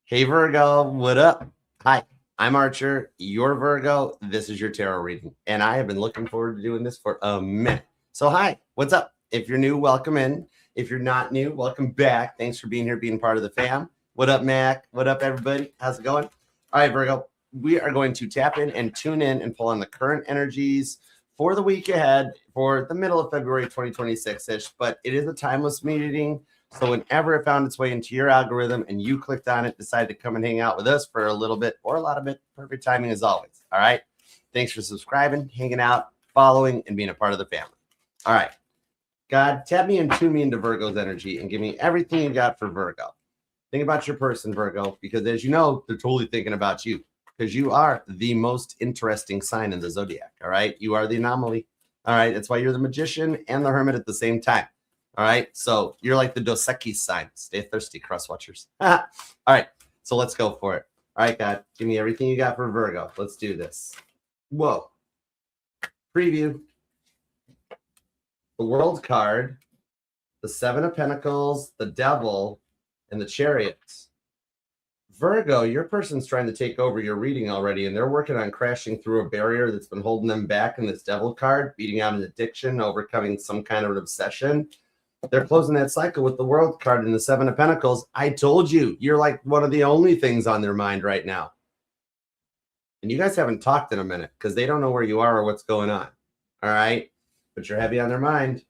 Hey Virgo, what up? Hi, I'm Archer, your Virgo. This is your tarot reading, and I have been looking forward to doing this for a minute. So, hi, what's up? If you're new, welcome in. If you're not new, welcome back. Thanks for being here, being part of the fam. What up, Mac? What up, everybody? How's it going? All right, Virgo, we are going to tap in and tune in and pull on the current energies for the week ahead for the middle of February 2026-ish, but it is a timeless meeting. So whenever it found its way into your algorithm and you clicked on it, decided to come and hang out with us for a little bit or a lot of it, perfect timing as always. All right. Thanks for subscribing, hanging out, following, and being a part of the family. All right. God, tap me and tune me into Virgo's energy and give me everything you got for Virgo. Think about your person, Virgo, because as you know, they're totally thinking about you because you are the most interesting sign in the zodiac. All right. You are the anomaly. All right. That's why you're the magician and the hermit at the same time. All right, so you're like the Dos Equis sign. Stay thirsty, cross watchers. All right, so let's go for it. All right, God, give me everything you got for Virgo. Let's do this. Whoa. Preview. The World card, the Seven of Pentacles, the Devil, and the Chariot. Virgo, your person's trying to take over your reading already, and they're working on crashing through a barrier that's been holding them back in this Devil card, beating out an addiction, overcoming some kind of an obsession. They're closing that cycle with the World card and the Seven of Pentacles. I told you, you're like one of the only things on their mind right now. And you guys haven't talked in a minute because they don't know where you are or what's going on. All right. But you're heavy on their mind.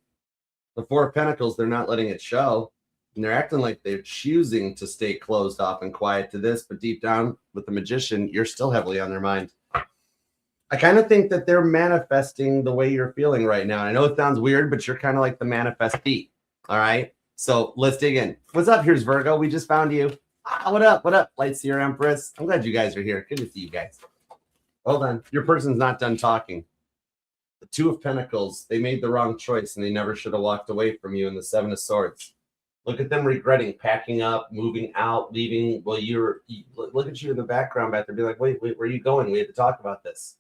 The Four of Pentacles, they're not letting it show. And they're acting like they're choosing to stay closed off and quiet to this. But deep down with the Magician, you're still heavily on their mind. I kind of think that they're manifesting the way you're feeling right now. And I know it sounds weird, but you're kind of like the manifestee. All right, so let's dig in. What's up? Here's Virgo. We just found you. What up? What up, Lightseer Empress? I'm glad you guys are here. Good to see you guys. Hold on. Your person's not done talking. The Two of Pentacles, they made the wrong choice and they never should have walked away from you. And the Seven of Swords. Look at them regretting, packing up, moving out, leaving. Well, look at you in the background back there. Be like, wait, where are you going? We had to talk about this.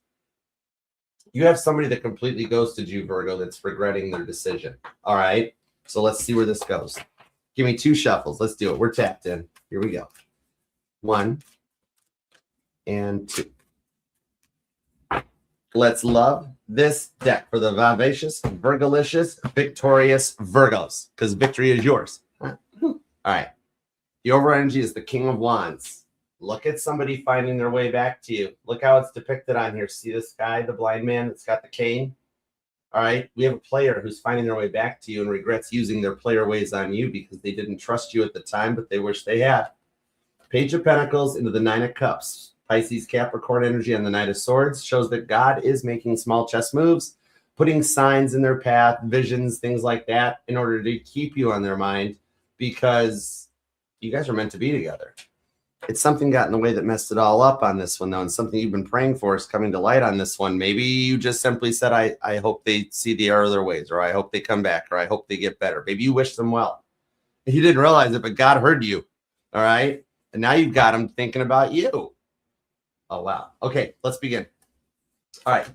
You have somebody that completely ghosted you, Virgo, that's regretting their decision. All right. So let's see where this goes. Give me two shuffles. Let's do it. We're tapped in. Here we go. 1 and 2. Let's love this deck for the vivacious, Virgolicious, victorious Virgos, because victory is yours. All right. The overall energy is the King of Wands. Look at somebody finding their way back to you. Look how it's depicted on here. See this guy, the blind man that's got the cane? All right, we have a player who's finding their way back to you and regrets using their player ways on you because they didn't trust you at the time, but they wish they had. Page of Pentacles into the Nine of Cups. Pisces, Capricorn energy on the Knight of Swords shows that God is making small chess moves, putting signs in their path, visions, things like that, in order to keep you on their mind because you guys are meant to be together. It's something got in the way that messed it all up on this one, though, and something you've been praying for is coming to light on this one. Maybe you just simply said, I hope they see the error of their ways, or I hope they come back, or I hope they get better. Maybe you wish them well. You didn't realize it, but God heard you, all right? And now you've got them thinking about you. Oh, wow. Okay, let's begin. All right.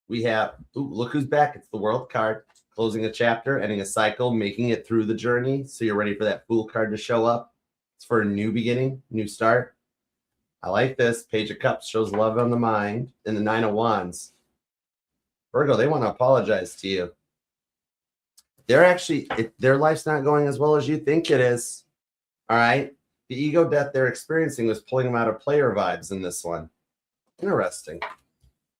We have, look who's back. It's the World card, closing a chapter, ending a cycle, making it through the journey. So you're ready for that Fool card to show up. It's for a new beginning, new start. I like this. Page of Cups shows love on the mind. And the Nine of Wands. Virgo, they want to apologize to you. They're actually, their life's not going as well as you think it is. All right. The ego death they're experiencing was pulling them out of player vibes in this one. Interesting.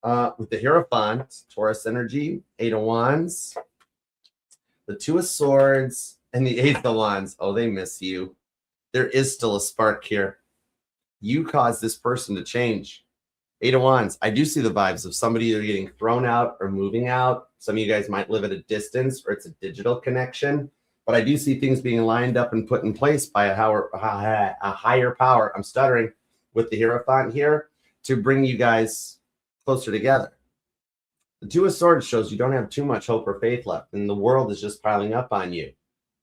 With the Hierophant, Taurus energy, Eight of Wands, the Two of Swords, and the Eighth of Wands. Oh, they miss you. There is still a spark here. You caused this person to change. Eight of Wands. I do see the vibes of somebody either getting thrown out or moving out. Some of you guys might live at a distance or it's a digital connection. But I do see things being lined up and put in place by a higher power. I'm stuttering with the Hierophant here to bring you guys closer together. The Two of Swords shows you don't have too much hope or faith left, and the world is just piling up on you.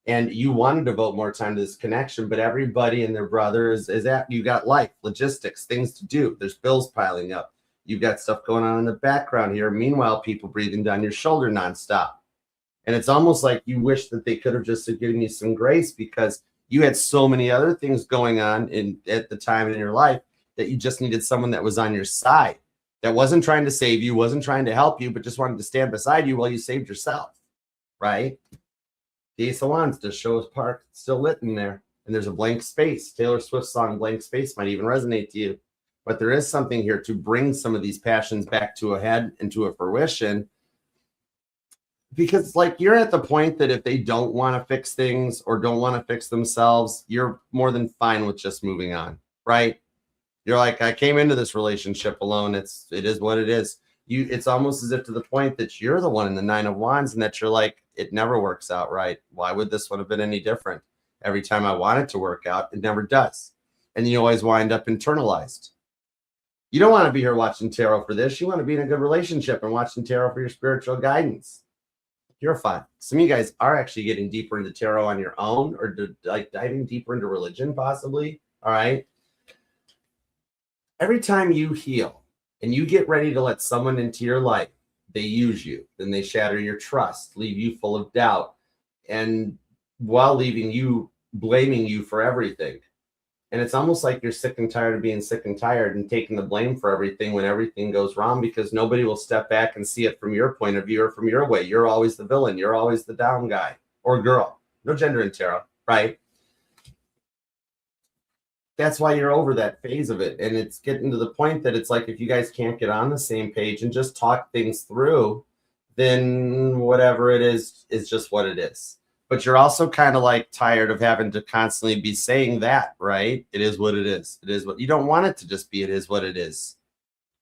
And you want to devote more time to this connection, but everybody and their brother is at, you got life, logistics, things to do. There's bills piling up. You've got stuff going on in the background here. Meanwhile, people breathing down your shoulder nonstop. And it's almost like you wish that they could have just given you some grace because You had so many other things going on at the time in your life that you just needed someone that was on your side, that wasn't trying to save you, wasn't trying to help you, but just wanted to stand beside you while you saved yourself, right? The Ace of Wands just shows Park still lit in there, and there's a blank space. Taylor Swift's song Blank Space might even resonate to you, but there is something here to bring some of these passions back to a head and to a fruition, because like you're at the point that if they don't want to fix things or don't want to fix themselves, you're more than fine with just moving on, right? You're like, I came into this relationship alone. It is what it is. It's almost as if to the point that you're the one in the Nine of Wands and that you're like, it never works out right. Why would this one have been any different? Every time I want it to work out, it never does. And you always wind up internalized. You don't want to be here watching tarot for this. You want to be in a good relationship and watching tarot for your spiritual guidance. You're fine. Some of you guys are actually getting deeper into tarot on your own, or like diving deeper into religion, possibly. All right. Every time you heal and you get ready to let someone into your life, they use you. Then they shatter your trust, leave you full of doubt, and while leaving you, blaming you for everything. And it's almost like you're sick and tired of being sick and tired and taking the blame for everything when everything goes wrong, because nobody will step back and see it from your point of view or from your way. You're always the villain. You're always the down guy or girl. No gender in tarot, right? That's why you're over that phase of it. And it's getting to the point that it's like, if you guys can't get on the same page and just talk things through, then whatever it is just what it is. But you're also kind of like tired of having to constantly be saying that, right? It is what it is. It is what you don't want it to just be. It is what it is.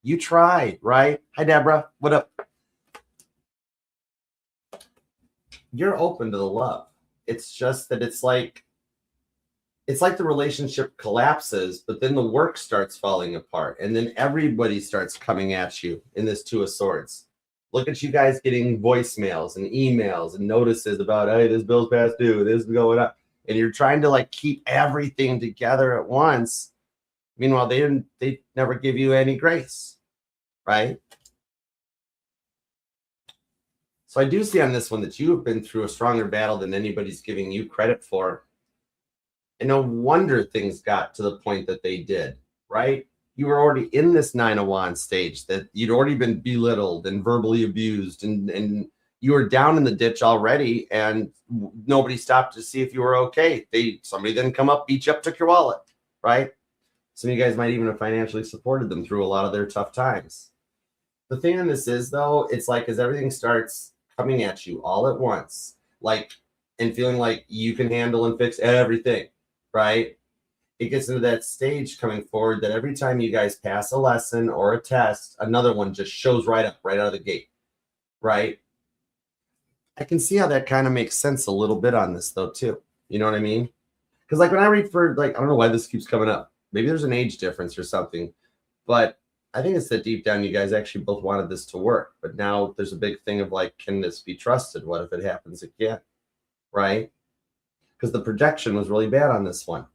You tried, right? Hi, Deborah. What up? You're open to the love. It's just that it's like the relationship collapses, but then the work starts falling apart. And then everybody starts coming at you in this Two of Swords. Look at you guys getting voicemails and emails and notices about, hey, this bill's past due, this is going up. And you're trying to like keep everything together at once. Meanwhile, they never give you any grace, right? So I do see on this one that you have been through a stronger battle than anybody's giving you credit for. And no wonder things got to the point that they did, right? You were already in this Nine of Wands stage, that you'd already been belittled and verbally abused, and you were down in the ditch already, and nobody stopped to see if you were okay. Somebody then come up, beat you up, took your wallet, right? Some of you guys might even have financially supported them through a lot of their tough times. The thing on this is, though, it's like as everything starts coming at you all at once, like, and feeling like you can handle and fix everything, right? It gets into that stage coming forward that every time you guys pass a lesson or a test, another one just shows right up, right out of the gate, right? I can see how that kind of makes sense a little bit on this, though, too. You know what I mean? Because like when I read for, like, I don't know why this keeps coming up. Maybe there's an age difference or something, but I think it's that deep down you guys actually both wanted this to work. But now there's a big thing of like, can this be trusted? What if it happens again, right? Because the projection was really bad on this one.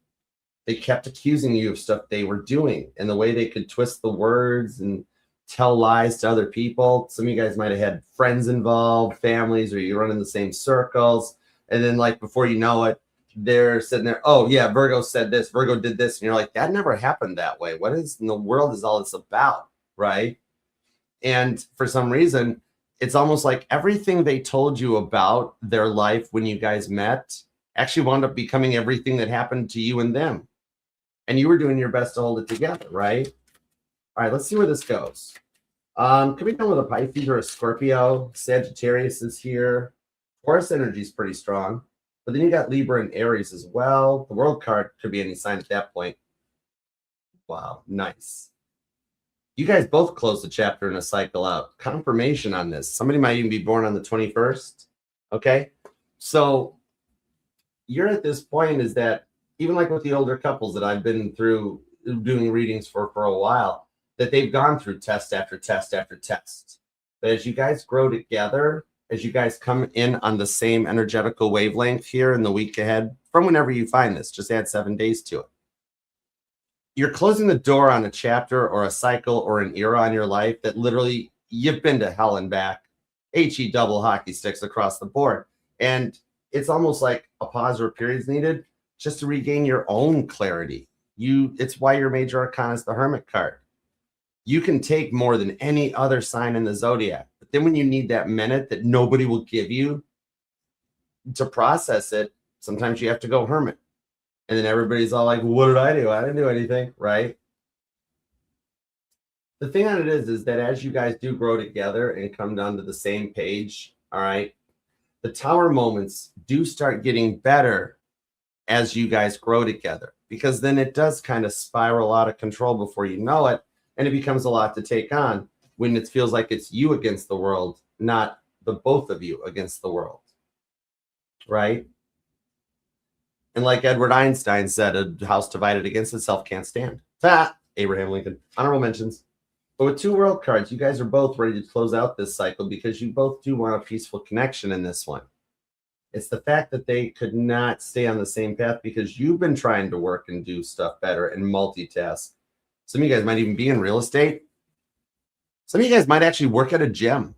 They kept accusing you of stuff they were doing, and the way they could twist the words and tell lies to other people. Some of you guys might have had friends involved, families, or you run in the same circles. And then like before you know it, they're sitting there, oh yeah, Virgo said this, Virgo did this. And you're like, that never happened that way. What is in the world is all this about, right? And for some reason, it's almost like everything they told you about their life when you guys met actually wound up becoming everything that happened to you and them. And you were doing your best to hold it together, right? All right, let's see where this goes. Could be done with a Pisces or a Scorpio. Sagittarius is here. Taurus energy is pretty strong. But then you got Libra and Aries as well. The World card could be any sign at that point. Wow, nice. You guys both closed the chapter and a cycle out. Confirmation on this. Somebody might even be born on the 21st. Okay, so you're at this point is that even like with the older couples that I've been through doing readings for a while, that they've gone through test after test after test. But as you guys grow together, as you guys come in on the same energetical wavelength here in the week ahead, from whenever you find this, just add 7 days to it. You're closing the door on a chapter or a cycle or an era in your life that literally you've been to hell and back, HE double hockey sticks across the board. And it's almost like a pause or a period is needed. just to regain your own clarity. It's why your major arcana is the Hermit card. You can take more than any other sign in the zodiac, but then when you need that minute that nobody will give you to process it, sometimes you have to go hermit. And then everybody's all like, what did I do? I didn't do anything, right? The thing on it is that as you guys do grow together and come down to the same page, all right, the tower moments do start getting better as you guys grow together, because then it does kind of spiral out of control before you know it, and it becomes a lot to take on when it feels like it's you against the world, not the both of you against the world, right? And like Edward Einstein said, a house divided against itself can't stand. Abraham Lincoln. Honorable mentions. But with 2 world cards, you guys are both ready to close out this cycle because you both do want a peaceful connection in this one. It's the fact that they could not stay on the same path because you've been trying to work and do stuff better and multitask. Some of you guys might even be in real estate. Some of you guys might actually work at a gym.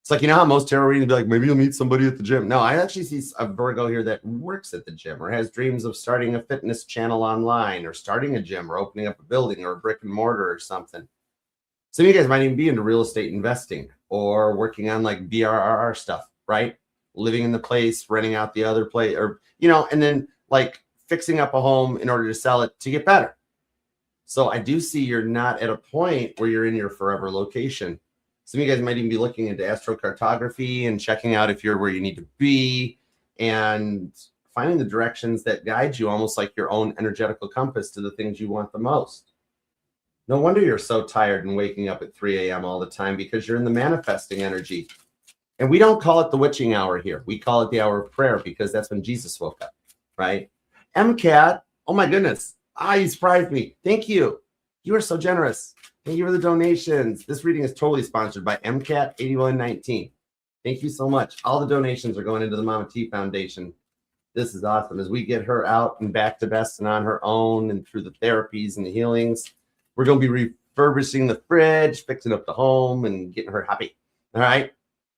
It's like, you know how most tarot readings be like, maybe you'll meet somebody at the gym. No, I actually see a Virgo here that works at the gym or has dreams of starting a fitness channel online or starting a gym or opening up a building or a brick and mortar or something. Some of you guys might even be into real estate investing or working on like BRRR stuff, right? Living in the place, renting out the other place, or, you know, and then like fixing up a home in order to sell it to get better. So I do see you're not at a point where you're in your forever location. Some of you guys might even be looking into astrocartography and checking out if you're where you need to be and finding the directions that guide you, almost like your own energetical compass to the things you want the most. No wonder you're so tired and waking up at 3 a.m. all the time, because you're in the manifesting energy. And we don't call it the witching hour here. We call it the hour of prayer because that's when Jesus woke up, right? MCAT, oh my goodness. You surprised me. Thank you. You are so generous. Thank you for the donations. This reading is totally sponsored by MCAT 8119. Thank you so much. All the donations are going into the Mama T Foundation. This is awesome. As we get her out and back to best and on her own and through the therapies and the healings, we're going to be refurbishing the fridge, fixing up the home, and getting her happy. All right?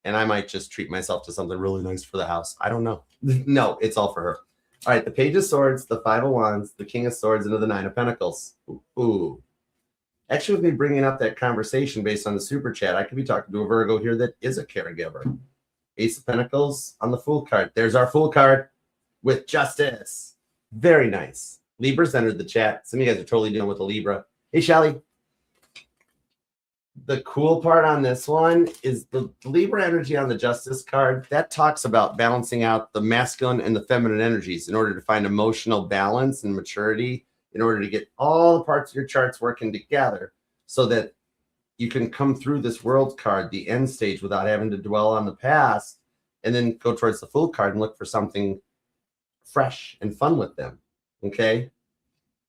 And I might just treat myself to something really nice for the house. I don't know. No, it's all for her. All right, the Page of Swords, the Five of Wands, the King of Swords, and the Nine of Pentacles. Ooh. Actually, with me bringing up that conversation based on the super chat, I could be talking to a Virgo here that is a caregiver. Ace of Pentacles on the Fool card. There's our Fool card with Justice. Very nice. Libra's entered the chat. Some of you guys are totally dealing with a Libra. Hey, Shelly. The cool part on this one is the Libra energy on the Justice card. That talks about balancing out the masculine and the feminine energies in order to find emotional balance and maturity, in order to get all the parts of your charts working together so that you can come through this World card, the end stage, without having to dwell on the past, and then go towards the Fool card and look for something fresh and fun with them. Okay?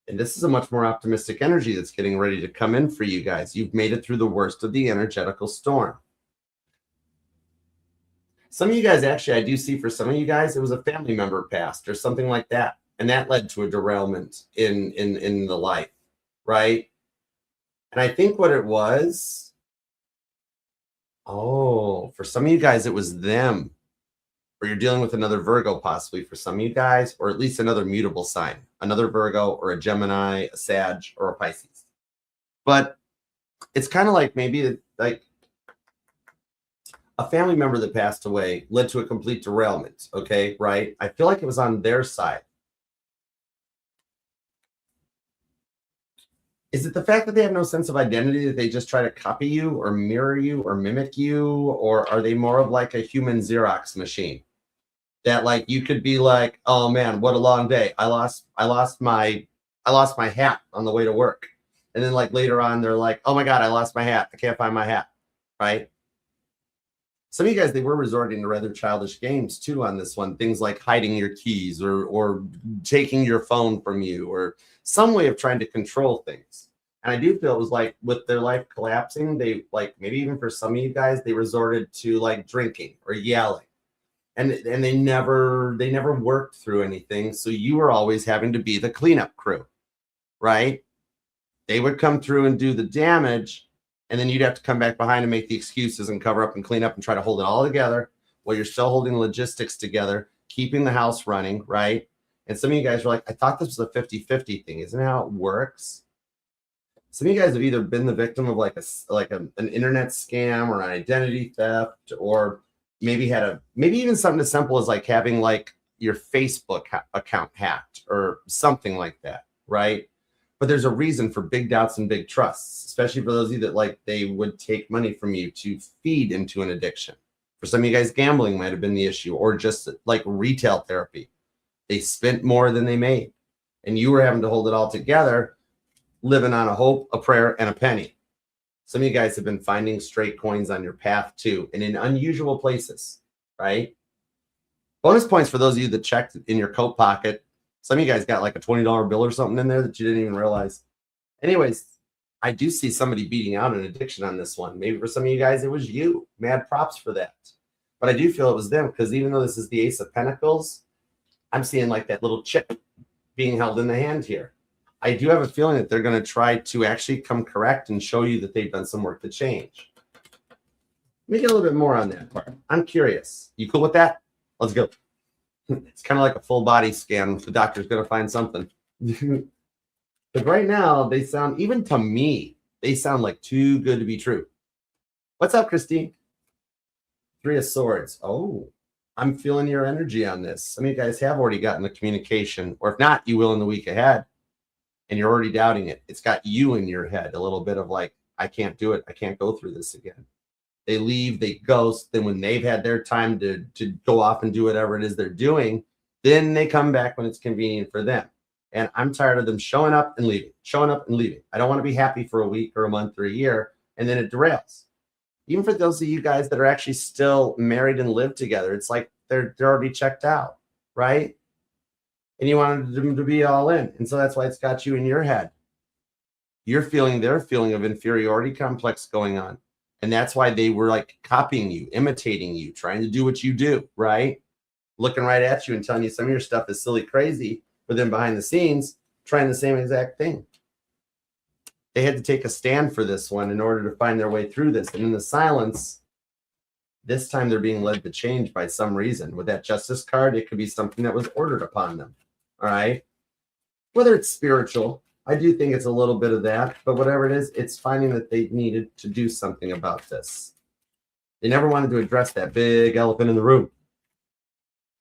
And this is a much more optimistic energy that's getting ready to come in for you guys. You've made it through the worst of the energetical storm. Some of you guys, actually, I do see for some of you guys, it was a family member passed or something like that. And that led to a derailment in the life, right? And I think what it was, for some of you guys, it was them. Or you're dealing with another Virgo possibly for some of you guys, or at least another mutable sign, another Virgo or a Gemini, a Sag, or a Pisces. But it's kind of like maybe like a family member that passed away led to a complete derailment, okay, right? I feel like it was on their side. Is it the fact that they have no sense of identity, that they just try to copy you or mirror you or mimic you? Or are they more of like a human Xerox machine? That like you could be like, oh man, what a long day. I lost my hat on the way to work. And then like later on, they're like, oh my God, I lost my hat. I can't find my hat. Right? Some of you guys, they were resorting to rather childish games too on this one. Things like hiding your keys or taking your phone from you, or some way of trying to control things. And I do feel it was like with their life collapsing, they like, maybe even for some of you guys, they resorted to like drinking or yelling. And they never worked through anything. So you were always having to be the cleanup crew, right? They would come through and do the damage, and then you'd have to come back behind and make the excuses and cover up and clean up and try to hold it all together while you're still holding logistics together, keeping the house running, right? And some of you guys are like, I thought this was a 50-50 thing. Isn't that how it works? Some of you guys have either been the victim of like an internet scam or an identity theft, or maybe maybe even something as simple as like having like your Facebook account hacked or something like that, right? But there's a reason for big doubts and big trusts, especially for those of you that like they would take money from you to feed into an addiction. For some of you guys, gambling might have been the issue, or just like retail therapy. They spent more than they made, and you were having to hold it all together, living on a hope, a prayer, and a penny. Some of you guys have been finding straight coins on your path too, and in unusual places, right? Bonus points for those of you that checked in your coat pocket. Some of you guys got like a $20 bill or something in there that you didn't even realize. Anyways, I do see somebody beating out an addiction on this one. Maybe for some of you guys, it was you. Mad props for that. But I do feel it was them, because even though this is the Ace of Pentacles, I'm seeing like that little chip being held in the hand here. I do have a feeling that they're going to try to actually come correct and show you that they've done some work to change. Let me get a little bit more on that part. I'm curious. You cool with that? Let's go. It's kind of like a full body scan. The doctor's going to find something. But right now, they sound, even to me, they sound like too good to be true. What's up, Christine? 3 of Swords. Oh, I'm feeling your energy on this. Some of you guys have already gotten the communication, or if not, you will in the week ahead, and you're already doubting it. It's got you in your head, a little bit of like, I can't do it. I can't go through this again. They leave, they ghost. Then when they've had their time to go off and do whatever it is they're doing, then they come back when it's convenient for them. And I'm tired of them showing up and leaving, showing up and leaving. I don't want to be happy for a week or a month or a year, and then it derails. Even for those of you guys that are actually still married and live together, it's like they're already checked out, right? And you wanted them to be all in. And so that's why it's got you in your head. You're feeling their feeling of inferiority complex going on. And that's why they were like copying you, imitating you, trying to do what you do, right? Looking right at you and telling you some of your stuff is silly crazy, but then behind the scenes, trying the same exact thing. They had to take a stand for this one in order to find their way through this. And in the silence, this time they're being led to change by some reason. With that Justice card, it could be something that was ordered upon them, all right? Whether it's spiritual, I do think it's a little bit of that, but whatever it is, it's finding that they needed to do something about this. They never wanted to address that big elephant in the room,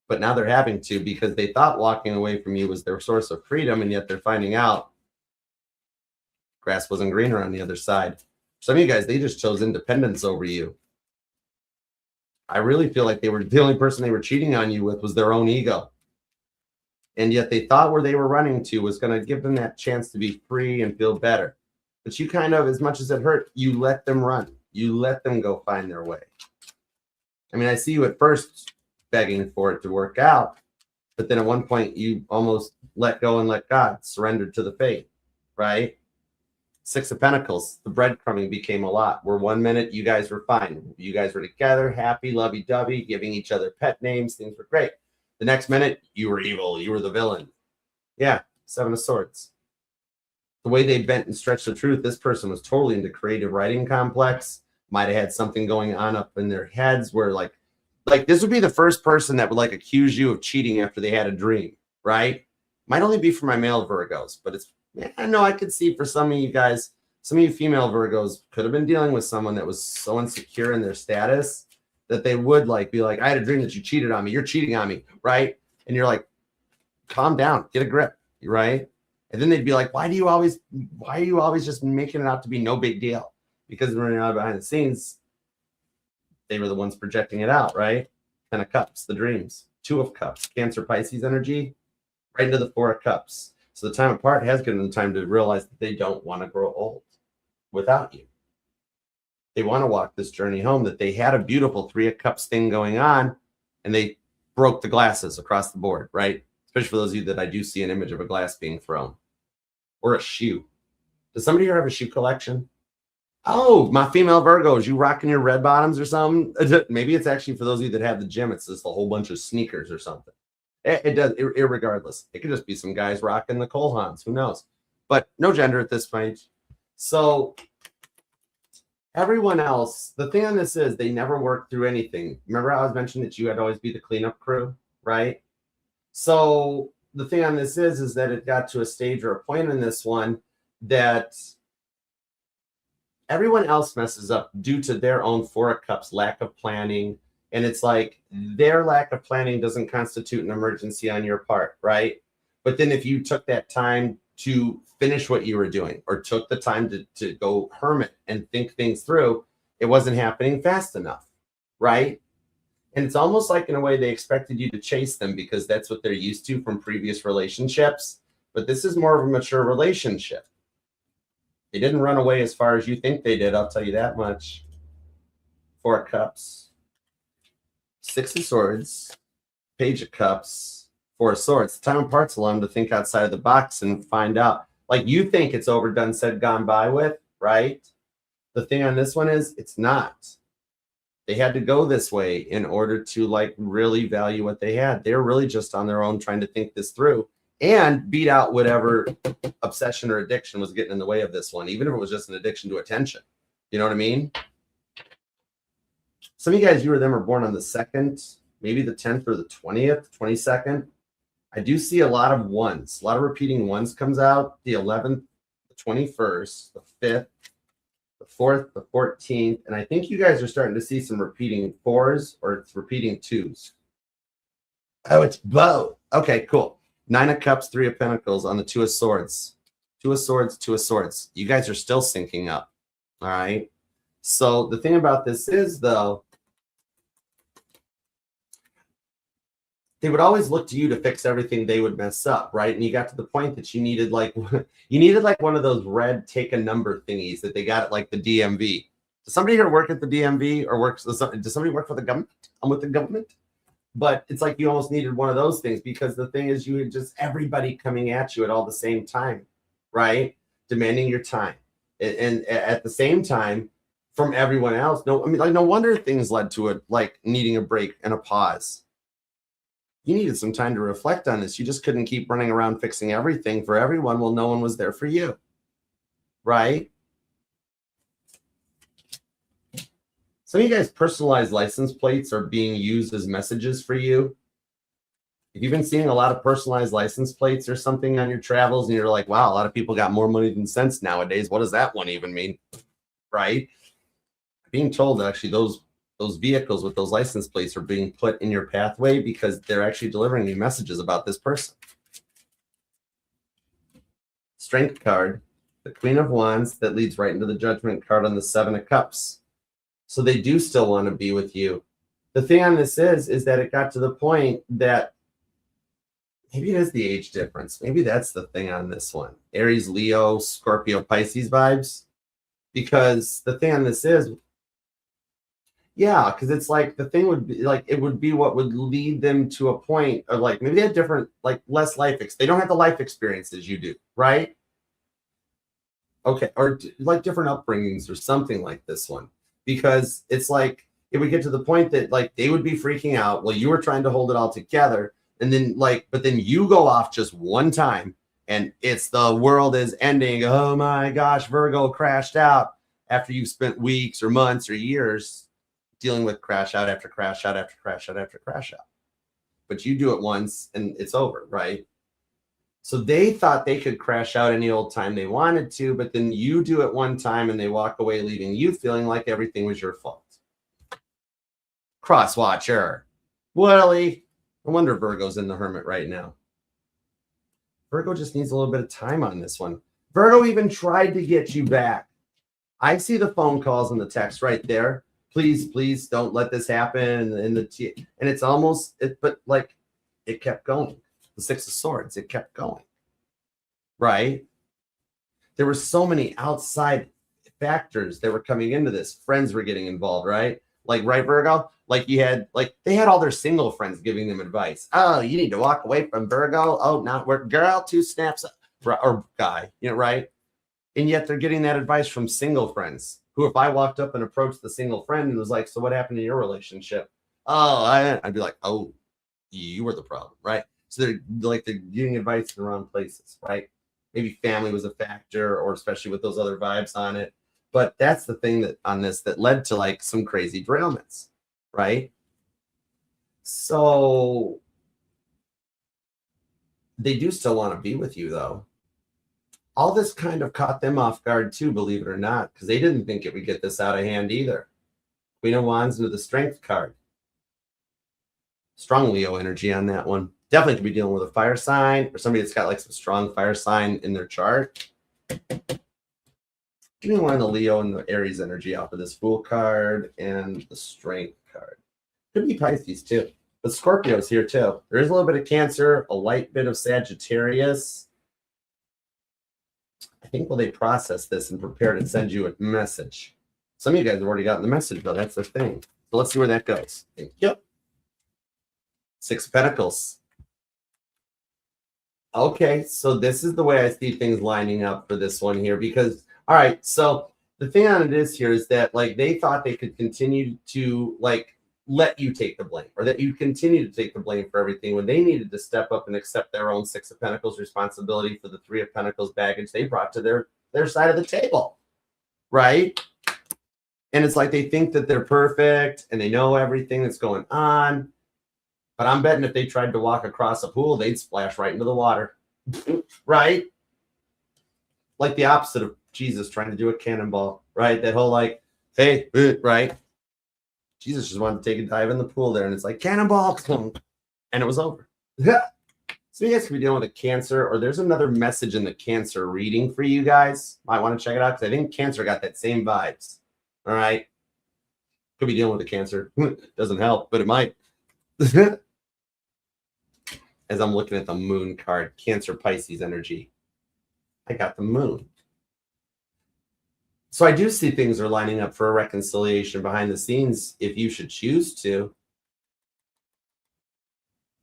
but now they're having to, because they thought walking away from you was their source of freedom, and yet they're finding out grass wasn't greener on the other side. Some of you guys, they just chose independence over you. I really feel like the only person they were cheating on you with was their own ego. And yet they thought where they were running to was going to give them that chance to be free and feel better. But you kind of, as much as it hurt, you let them run. You let them go find their way. I mean, I see you at first begging for it to work out, but then at one point you almost let go and let God, surrendered to the fate, right? 6 of Pentacles, the breadcrumbing became a lot. Where 1 minute you guys were fine. You guys were together, happy, lovey-dovey, giving each other pet names. Things were great. The next minute, you were evil. You were the villain. Yeah, 7 of Swords. The way they bent and stretched the truth, this person was totally into creative writing complex. Might have had something going on up in their heads where like this would be the first person that would like accuse you of cheating after they had a dream, right? Might only be for my male Virgos, but it's, I know I could see for some of you guys, some of you female Virgos could have been dealing with someone that was so insecure in their status that they would like be like, I had a dream that you cheated on me. You're cheating on me, right? And you're like, calm down, get a grip, right? And then they'd be like, why are you always just making it out to be no big deal? Because when you're out behind the scenes, they were the ones projecting it out, right? 10 of Cups, the dreams. 2 of Cups, Cancer, Pisces energy, right into the 4 of Cups. So the time apart has given them time to realize that they don't want to grow old without you. They want to walk this journey home, that they had a beautiful 3 of Cups thing going on, and they broke the glasses across the board, right? Especially for those of you that I do see an image of a glass being thrown. Or a shoe. Does somebody here have a shoe collection? Oh, my female Virgos, you rocking your red bottoms or something? Maybe it's actually for those of you that have the gym, it's just a whole bunch of sneakers or something. It does, irregardless. It could just be some guys rocking the Cole Haans. Who knows? But no gender at this point. So everyone else, the thing on this is they never worked through anything. Remember how I was mentioning that you had to always be the cleanup crew, right? So the thing on this is that it got to a stage or a point in this one that everyone else messes up due to their own Four of Cups lack of planning. And it's like their lack of planning doesn't constitute an emergency on your part, right? But then if you took that time to finish what you were doing or took the time to go hermit and think things through, it wasn't happening fast enough, right? And it's almost like in a way they expected you to chase them because that's what they're used to from previous relationships. But this is more of a mature relationship. They didn't run away as far as you think they did, I'll tell you that much. Four of Cups, Six of Swords, Page of Cups, Four of Swords. Time and parts allow them to think outside of the box and find out. Like you think it's overdone, said, gone by with, right? The thing on this one is it's not. They had to go this way in order to like really value what they had. They're really just on their own trying to think this through and beat out whatever obsession or addiction was getting in the way of this one, even if it was just an addiction to attention. You know what I mean? Some of you guys, you or them, are born on the 2nd, maybe the 10th or the 20th, 22nd. I do see a lot of ones. A lot of repeating ones comes out. The 11th, the 21st, the 5th, the 4th, the 14th. And I think you guys are starting to see some repeating 4s or it's repeating 2s. Oh, it's both. Okay, cool. 9 of Cups, 3 of Pentacles on the 2 of Swords. 2 of Swords, 2 of Swords. You guys are still syncing up. All right. So the thing about this is, though, they would always look to you to fix everything they would mess up, right? And you got to the point that you needed like one of those red take a number thingies that they got at like the DMV. Does somebody here work at the DMV or does somebody work for the government? I'm with the government. But it's like you almost needed one of those things because the thing is you had just everybody coming at you at all the same time, right? Demanding your time. And at the same time, from everyone else, no wonder things led to it, like needing a break and a pause. You needed some time to reflect on this. You just couldn't keep running around fixing everything for everyone. Well, no one was there for you, right? Some of you guys, personalized license plates are being used as messages for you. If you've been seeing a lot of personalized license plates or something on your travels and you're like, wow, a lot of people got more money than sense nowadays. What does that one even mean? Right? Being told actually those vehicles with those license plates are being put in your pathway because they're actually delivering you messages about this person. Strength card, the Queen of Wands, that leads right into the Judgment card on the 7 of Cups. So they do still want to be with you. The thing on this is that it got to the point that maybe it is the age difference. Maybe that's the thing on this one. Aries, Leo, Scorpio, Pisces vibes. Because the thing on this is, yeah, because it's like the thing would be like it would be what would lead them to a point of like maybe they have different, like less life. They don't have the life experiences you do, right? Okay, or like different upbringings or something like this one. Because it's like it would get to the point that like they would be freaking out while you were trying to hold it all together. And then but then you go off just one time and it's the world is ending. Oh my gosh, Virgo crashed out after you've spent weeks or months or years dealing with crash out after crash out after crash out after crash out. But you do it once and it's over, right? So they thought they could crash out any old time they wanted to, but then you do it one time and they walk away, leaving you feeling like everything was your fault. Cross watcher. Willie. No wonder Virgo's in the hermit right now. Virgo just needs a little bit of time on this one. Virgo even tried to get you back. I see the phone calls and the text right there. Please don't let this happen. And it's almost, but like it kept going. The 6 of Swords, it kept going, right? There were so many outside factors that were coming into this. Friends were getting involved, right? Like, right, Virgo? Like you had, like they had all their single friends giving them advice. Oh, you need to walk away from Virgo. Oh, not work, girl, 2 snaps, or guy, right? And yet they're getting that advice from single friends who, if I walked up and approached the single friend and was like, so what happened in your relationship? Oh, I'd be like, oh, you were the problem, right? So they're getting advice in the wrong places, right? Maybe family was a factor, or especially with those other vibes on it. But that's the thing that on this that led to like some crazy derailments, right? So They do still want to be with you, though. All this kind of caught them off guard, too, believe it or not, because they didn't think it would get this out of hand either. Queen of Wands with the Strength card. Strong Leo energy on that one. Definitely could be dealing with a fire sign or somebody that's got like some strong fire sign in their chart. Give me one of the Leo and the Aries energy off of this Fool card and the Strength card. Could be Pisces too, but Scorpio's here too. There is a little bit of Cancer, a light bit of Sagittarius. I think will they process this and prepare to send you a message. Some of you guys have already gotten the message, though. That's the thing. So let's see where that goes. Yep. 6 of Pentacles. Okay, so this is the way I see things lining up for this one here. Because, all right, so the thing on it is here is that, like, they thought they could continue to, like, let you take the blame, or that you continue to take the blame for everything, when they needed to step up and accept their own 6 of Pentacles responsibility for the 3 of Pentacles baggage they brought to their side of the table, right? And it's like they think that they're perfect and they know everything that's going on. But I'm betting if they tried to walk across a pool, they'd splash right into the water, right? Like the opposite of Jesus trying to do a cannonball, right? That whole like, hey, right? Jesus just wanted to take a dive in the pool there, and it's like, cannonball, and it was over. So you guys could be dealing with a Cancer, or there's another message in the Cancer reading for you guys. Might want to check it out, because I think Cancer got that same vibes, all right? Could be dealing with a Cancer. Doesn't help, but it might. As I'm looking at the Moon card, Cancer, Pisces energy, I got the Moon. So I do see things are lining up for a reconciliation behind the scenes if you should choose to.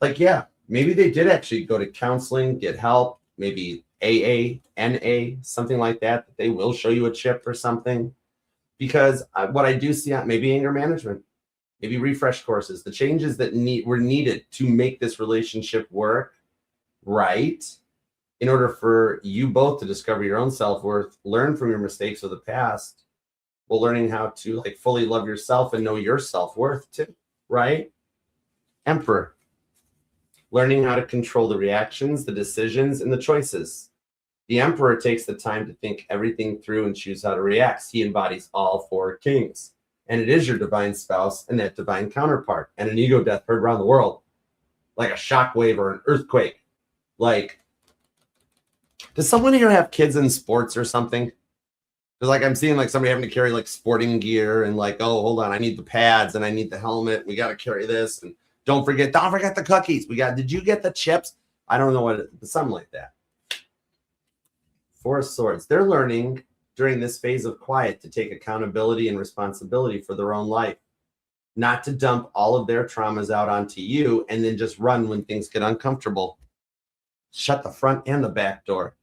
Like, yeah, maybe they did actually go to counseling, get help, maybe AA, NA, something like that. They will show you a chip or something. Because what I do see, maybe anger management, maybe refresh courses, the changes that were needed to make this relationship work, right? In order for you both to discover your own self-worth, learn from your mistakes of the past, while learning how to like fully love yourself and know your self-worth too, right? Emperor, learning how to control the reactions, the decisions, and the choices. The Emperor takes the time to think everything through and choose how to react. He embodies all 4 kings. And it is your divine spouse and that divine counterpart. And an ego death heard around the world, like a shockwave or an earthquake. Like, does someone here have kids in sports or something? Because like I'm seeing like somebody having to carry like sporting gear and like, oh, hold on, I need the pads and I need the helmet. We got to carry this. And don't forget the cookies. Did you get the chips? I don't know what, something like that. 4 of Swords. They're learning during this phase of quiet to take accountability and responsibility for their own life, not to dump all of their traumas out onto you and then just run when things get uncomfortable. Shut the front and the back door.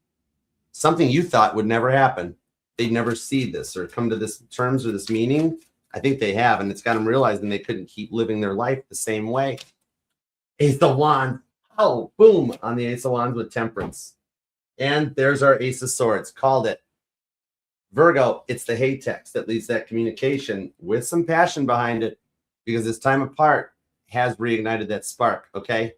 Something you thought would never happen. They'd never see this or come to this terms or this meaning. I think they have, and it's got them realizing they couldn't keep living their life the same way. Ace of Wands. Oh, boom, on the Ace of Wands with Temperance. And there's our Ace of Swords. Called it. Virgo, it's the hey text that leads that communication with some passion behind it, because this time apart has reignited that spark, okay?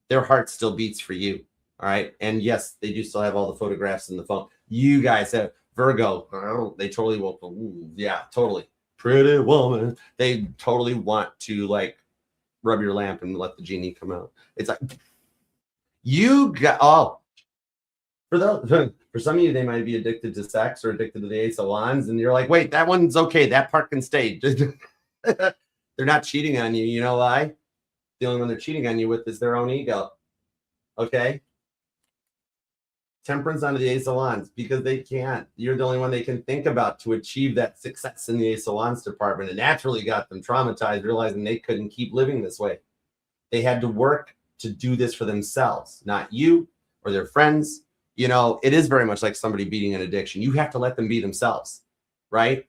Their heart still beats for you, all right? And yes, they do still have all the photographs in the phone. You guys have Virgo. They totally will. Yeah, totally. Pretty woman. They totally want to like rub your lamp and let the genie come out. It's like, you got, for some of you, they might be addicted to sex or addicted to the Ace of Wands. And you're like, wait, that one's okay. That part can stay. They're not cheating on you. You know why? The only one they're cheating on you with is their own ego. Okay? Temperance onto the Ace of Wands, because they can't. You're the only one they can think about to achieve that success in the Ace of Wands department. It naturally got them traumatized, realizing they couldn't keep living this way. They had to work to do this for themselves, not you or their friends. You know, it is very much like somebody beating an addiction. You have to let them be themselves, right?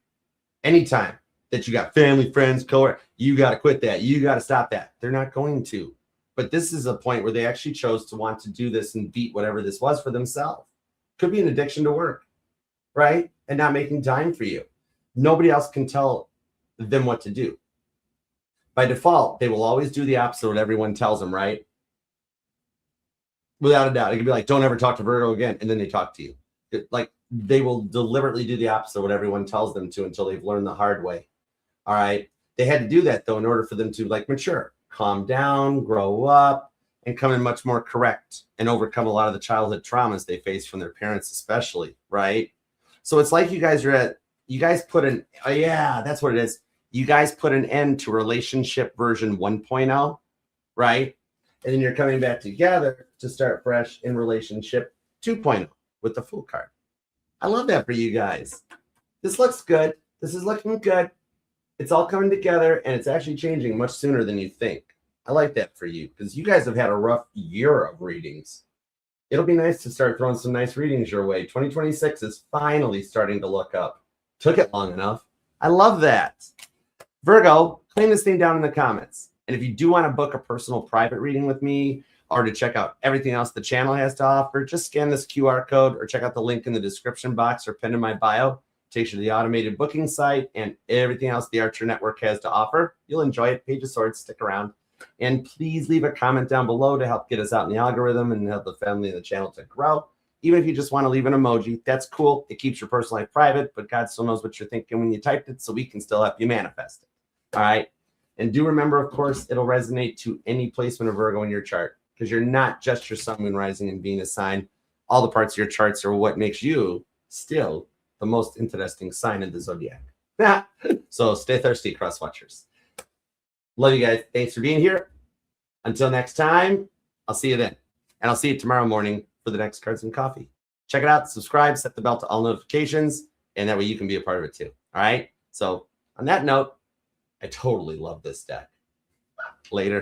Anytime that you got family, friends, coworkers, you got to quit that. You got to stop that. They're not going to. But this is a point where they actually chose to want to do this and beat whatever this was for themselves. Could be an addiction to work, right? And not making time for you. Nobody else can tell them what to do. By default, they will always do the opposite of what everyone tells them, right? Without a doubt. It could be like, don't ever talk to Virgo again. And then they talk to you. Like they will deliberately do the opposite of what everyone tells them to until they've learned the hard way. All right. They had to do that though, in order for them to like mature, calm down, grow up, and come in much more correct and overcome a lot of the childhood traumas they face from their parents, especially. Right. So it's like you guys put an, oh yeah, that's what it is. You guys put an end to relationship version 1.0, right? And then you're coming back together to start fresh in relationship 2.0 with the Fool card. I love that for you guys. This looks good. This is looking good. It's all coming together, and it's actually changing much sooner than you think. I like that for you because you guys have had a rough year of readings. It'll be nice to start throwing some nice readings your way. 2026 is finally starting to look up. Took it long enough. I love that. Virgo, claim this thing down in the comments. And if you do want to book a personal private reading with me or to check out everything else the channel has to offer, just scan this QR code or check out the link in the description box or pinned in my bio. It takes you to the automated booking site and everything else the Archer Network has to offer. You'll enjoy it. Page of Swords, stick around. And please leave a comment down below to help get us out in the algorithm and help the family and the channel to grow. Even if you just want to leave an emoji, that's cool. It keeps your personal life private, but God still knows what you're thinking when you typed it, so we can still help you manifest it. All right. And do remember, of course, it'll resonate to any placement of Virgo in your chart because you're not just your sun, moon, rising, and Venus sign. All the parts of your charts are what makes you still the most interesting sign in the zodiac. So stay thirsty, cross watchers. Love you guys. Thanks for being here. Until next time, I'll see you then. And I'll see you tomorrow morning for the next Cards and Coffee. Check it out. Subscribe. Set the bell to all notifications. And that way you can be a part of it too. All right. So on that note, I totally love this deck. Later.